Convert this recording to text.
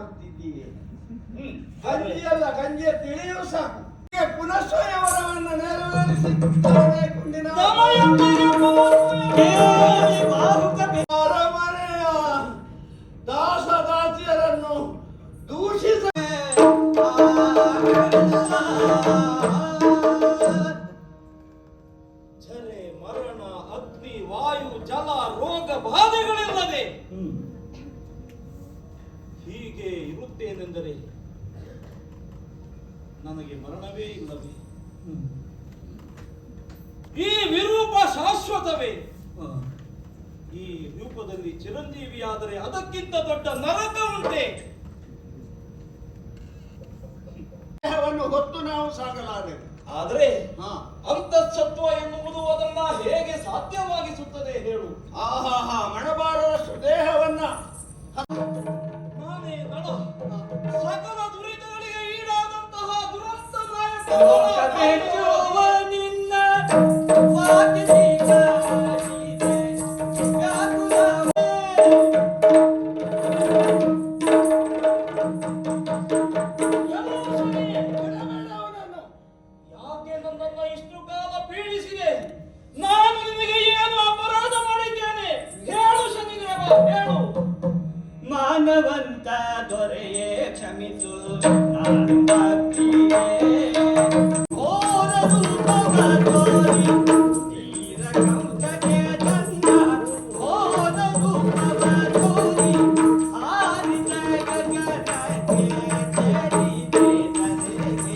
ಮಾಡುತ್ತಿದ್ದೀಯೆ. ಗಂಜಿಯಲ್ಲ, ಗಂಜಿಯ ತಿಳಿಯೂ ಸಾಕು. ಪುನಃ ಸ್ವಯಂವರವನ್ನು ನೆರವೇರಿಸಿ ಕುಂದಿನ ಅರಮನೆಯ ದಾಸದಾಸಿಯರನ್ನು ದೂಷಿಸ ಝರೆ ಮರಣ ಅಗ್ನಿ ವಾಯು ಜಲ ರೋಗ ಬಾಧೆಗಳಿಲ್ಲದೆ ಹೀಗೆ ಇರುತ್ತೇನೆಂದರೆ ನನಗೆ ಮರಣವೇ ಇಲ್ಲವೇ? ಈ ವಿರೂಪ ಶಾಶ್ವತವೇ? ಈ ರೂಪದಲ್ಲಿ ಚಿರಂಜೀವಿಯಾದರೆ ಅದಕ್ಕಿಂತ ದೊಡ್ಡ ನರಕ ಉಂಟೆ? ದೇಹವನ್ನು ಹೊತ್ತು ನಾವು ಸಾಗಲಾರೆವು. ಆದರೆ ಅಂತಃಸತ್ವ ಎನ್ನುವುದು ಅದನ್ನ ಹೇಗೆ ಸಾಧ್ಯವಾಗಿಸುತ್ತದೆ ಹೇಳು? ಆಹಾ, ಮಣಬಾರದಷ್ಟು ದೇಹವನ್ನ ನಾನೇ ನಳ ಸಕಲ ದುರಿತಗಳಿಗೆ ಈಡಾದಂತಹ ದುರಂತ ನಾಯಕ ಯಾಕೆ ನನ್ನನ್ನು ಇಷ್ಟು ಕಾಲ ಪೀಡಿಸಿದೆ? ನಾನು ನಿನಗೆ ಏನು ಅಪರಾಧ ಮಾಡಿದ್ದೇನೆ? ಹೇಳು ಶನಿದೇವ, ಹೇಳು. ಮಾನವಂತ ದೊರೆಯೇ ಕ್ಷಮಿಸು ನಾನು ಭಕ್ತಿಯೇ ಘೋರ ರೂಪವ ತೋರಿ ತೀರ ಕಂಸಕ್ಕೆ ತಂದ ಘೋರ ರೂಪವ ತೋರಿ ಹಾರಿದ ಗಗನಕ್ಕೆ ಸೇರಿದೆ ತಲೆಗೆ